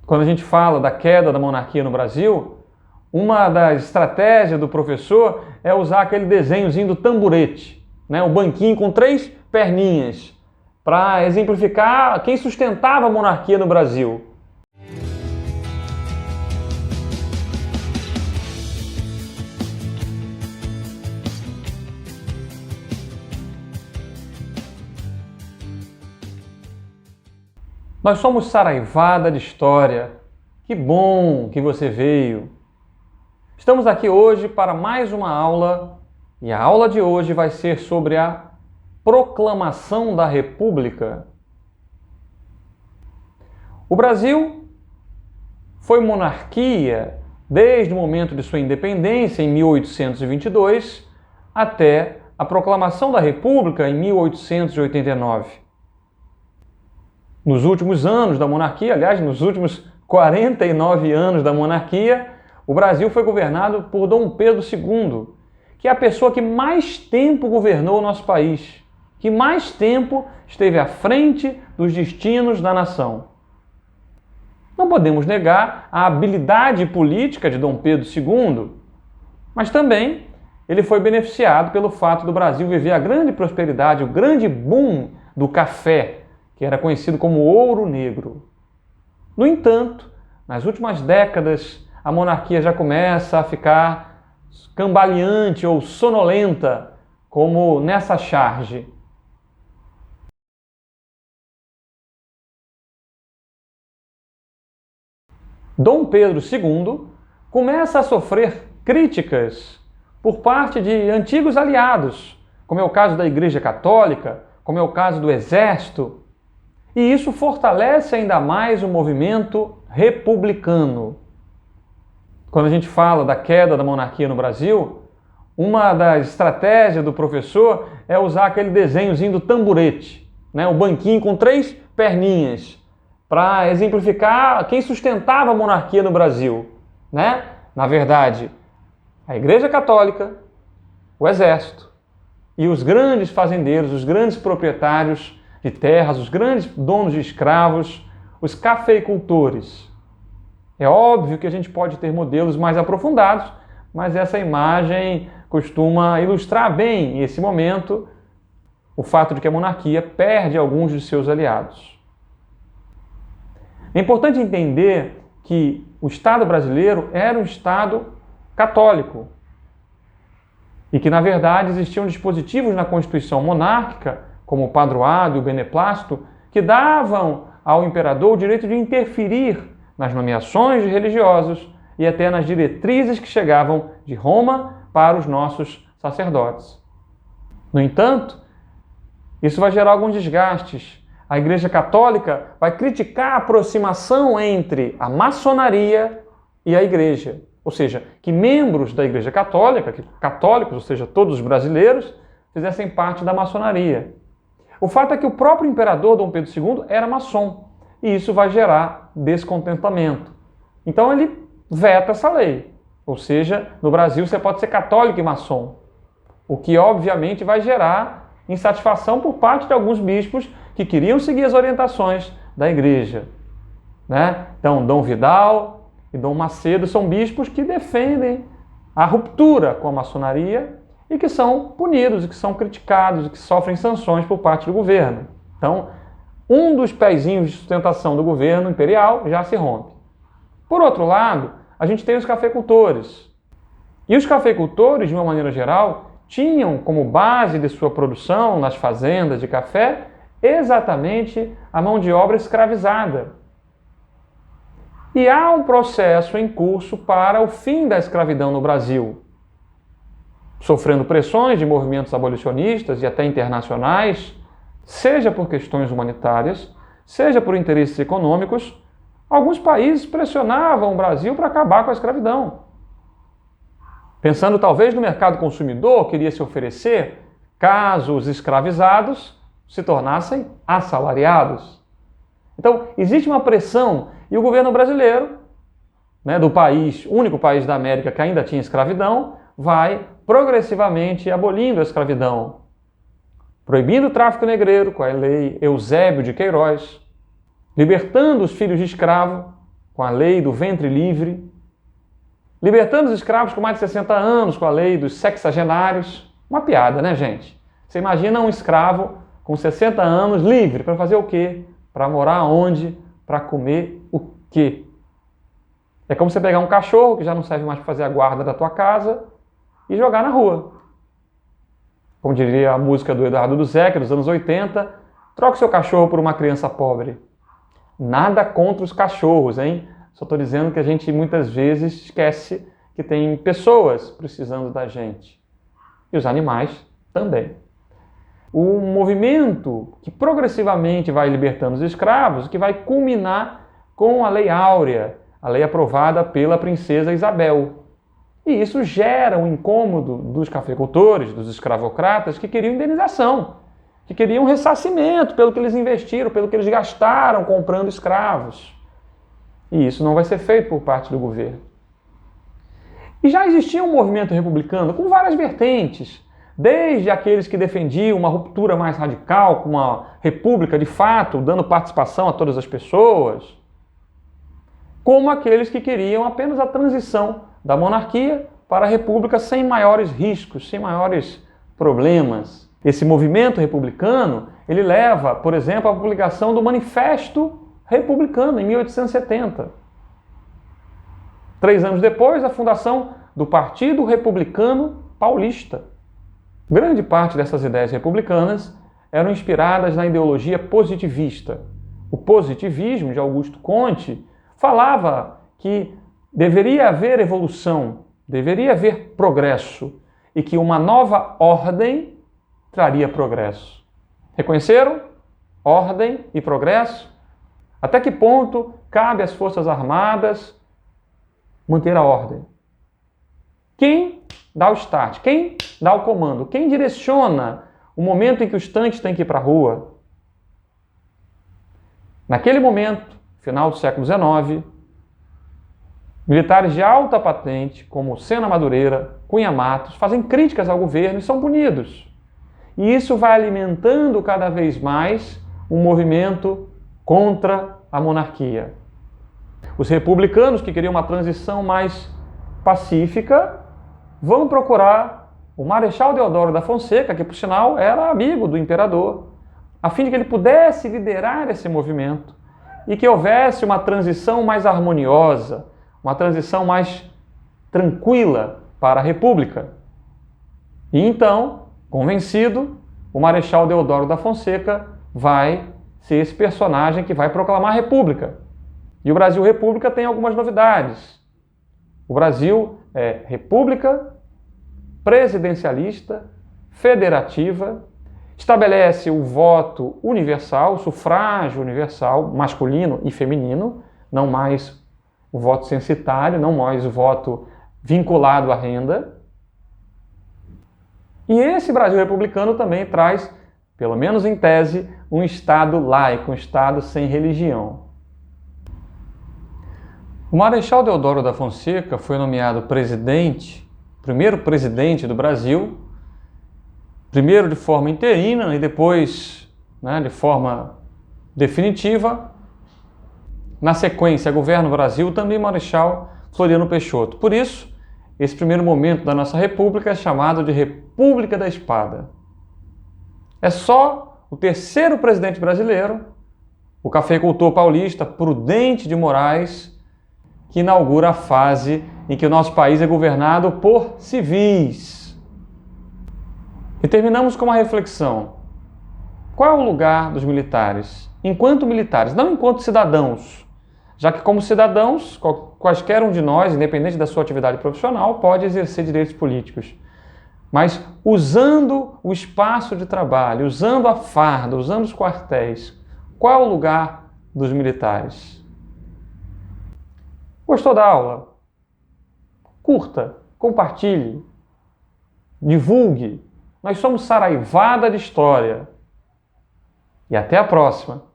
Quando a gente fala da queda da monarquia no Brasil, uma das estratégias do professor é usar aquele desenhozinho do tamborete, né? O banquinho com 3 perninhas, para exemplificar quem sustentava a monarquia no Brasil. Nós somos saraivada de história. Que bom que você veio! Estamos aqui hoje para mais uma aula, e a aula de hoje vai ser sobre a Proclamação da República. O Brasil foi monarquia desde o momento de sua independência, em 1822, até a Proclamação da República, em 1889. Nos últimos anos da monarquia, aliás, nos últimos 49 anos da monarquia, o Brasil foi governado por Dom Pedro II, que é a pessoa que mais tempo governou o nosso país, que mais tempo esteve à frente dos destinos da nação. Não podemos negar a habilidade política de Dom Pedro II, mas também ele foi beneficiado pelo fato do Brasil viver a grande prosperidade, o grande boom do café, que era conhecido como ouro negro. No entanto, nas últimas décadas, a monarquia já começa a ficar cambaleante ou sonolenta, como nessa charge. Dom Pedro II começa a sofrer críticas por parte de antigos aliados, como é o caso da Igreja Católica, como é o caso do Exército, e isso fortalece ainda mais o movimento republicano. Quando a gente fala da queda da monarquia no Brasil, uma das estratégias do professor é usar aquele desenhozinho do tamborete, né? O banquinho com 3 perninhas, para exemplificar quem sustentava a monarquia no Brasil, né? Na verdade, a Igreja Católica, o Exército e os grandes fazendeiros, os grandes proprietários de terras, os grandes donos de escravos, os cafeicultores. É óbvio que a gente pode ter modelos mais aprofundados, mas essa imagem costuma ilustrar bem esse momento, o fato de que a monarquia perde alguns de seus aliados. É importante entender que o Estado brasileiro era um Estado católico e que, na verdade, existiam dispositivos na Constituição monárquica, como o padroado e o beneplácito, que davam ao imperador o direito de interferir nas nomeações de religiosos e até nas diretrizes que chegavam de Roma para os nossos sacerdotes. No entanto, isso vai gerar alguns desgastes. A Igreja Católica vai criticar a aproximação entre a maçonaria e a Igreja, ou seja, que membros da Igreja Católica, que católicos, ou seja, todos os brasileiros, fizessem parte da maçonaria. O fato é que o próprio imperador Dom Pedro II era maçom, e isso vai gerar descontentamento. Então ele veta essa lei, ou seja, no Brasil você pode ser católico e maçom, o que obviamente vai gerar insatisfação por parte de alguns bispos que queriam seguir as orientações da igreja, né? Então Dom Vidal e Dom Macedo são bispos que defendem a ruptura com a maçonaria e que são punidos, e que são criticados, e que sofrem sanções por parte do governo. Então, um dos pezinhos de sustentação do governo imperial já se rompe. Por outro lado, a gente tem os cafeicultores. E os cafeicultores, de uma maneira geral, tinham como base de sua produção nas fazendas de café exatamente a mão de obra escravizada. E há um processo em curso para o fim da escravidão no Brasil, sofrendo pressões de movimentos abolicionistas e até internacionais, seja por questões humanitárias, seja por interesses econômicos. Alguns países pressionavam o Brasil para acabar com a escravidão. Pensando talvez no mercado consumidor que iria se oferecer caso os escravizados se tornassem assalariados. Então, existe uma pressão e o governo brasileiro, né, do país, único país da América que ainda tinha escravidão, vai progressivamente abolindo a escravidão, proibindo o tráfico negreiro com a lei Eusébio de Queiroz, libertando os filhos de escravo com a lei do ventre livre, libertando os escravos com mais de 60 anos, com a lei dos sexagenários. Uma piada, né, gente? Você imagina um escravo com 60 anos livre para fazer o quê? Para morar onde? Para comer o quê? É como você pegar um cachorro que já não serve mais para fazer a guarda da tua casa e jogar na rua. Como diria a música do Eduardo Duzec, dos anos 80, troque seu cachorro por uma criança pobre. Nada contra os cachorros, hein? Só estou dizendo que a gente muitas vezes esquece que tem pessoas precisando da gente. E os animais também. O movimento que progressivamente vai libertando os escravos, que vai culminar com a Lei Áurea, a lei aprovada pela princesa Isabel. E isso gera um incômodo dos cafeicultores, dos escravocratas, que queriam indenização, que queriam ressarcimento pelo que eles investiram, pelo que eles gastaram comprando escravos. E isso não vai ser feito por parte do governo. E já existia um movimento republicano com várias vertentes, desde aqueles que defendiam uma ruptura mais radical, com uma república de fato, dando participação a todas as pessoas, como aqueles que queriam apenas a transição da monarquia para a república sem maiores riscos, sem maiores problemas. Esse movimento republicano, ele leva, por exemplo, à publicação do Manifesto Republicano, em 1870. 3 anos depois, a fundação do Partido Republicano Paulista. Grande parte dessas ideias republicanas eram inspiradas na ideologia positivista. O positivismo de Augusto Comte falava que deveria haver evolução, deveria haver progresso e que uma nova ordem traria progresso. Reconheceram? Ordem e progresso? Até que ponto cabe às Forças Armadas manter a ordem? Quem dá o start? Quem dá o comando? Quem direciona o momento em que os tanques têm que ir para a rua? Naquele momento, final do século XIX, militares de alta patente, como Sena Madureira, Cunha Matos, fazem críticas ao governo e são punidos. E isso vai alimentando cada vez mais um movimento contra a monarquia. Os republicanos, que queriam uma transição mais pacífica, vão procurar o Marechal Deodoro da Fonseca, que por sinal era amigo do imperador, a fim de que ele pudesse liderar esse movimento e que houvesse uma transição mais harmoniosa, uma transição mais tranquila para a República. E então, convencido, o Marechal Deodoro da Fonseca vai ser esse personagem que vai proclamar a República. E o Brasil República tem algumas novidades. O Brasil é república, presidencialista, federativa, estabelece o voto universal, o sufrágio universal, masculino e feminino, não mais o voto censitário, não mais o voto vinculado à renda. E esse Brasil republicano também traz, pelo menos em tese, um Estado laico, um Estado sem religião. O Marechal Deodoro da Fonseca foi nomeado presidente, primeiro presidente do Brasil, primeiro de forma interina e depois, de forma definitiva. Na sequência, governa o Brasil também Marechal Floriano Peixoto. Por isso, esse primeiro momento da nossa República é chamado de República da Espada. É só o terceiro presidente brasileiro, o cafeicultor paulista Prudente de Moraes, que inaugura a fase em que o nosso país é governado por civis. E terminamos com uma reflexão. Qual é o lugar dos militares? Enquanto militares, não enquanto cidadãos. Já que como cidadãos, quaisquer um de nós, independente da sua atividade profissional, pode exercer direitos políticos. Mas usando o espaço de trabalho, usando a farda, usando os quartéis, qual é o lugar dos militares? Gostou da aula? Curta, compartilhe, divulgue. Nós somos Saraivada de História. E até a próxima!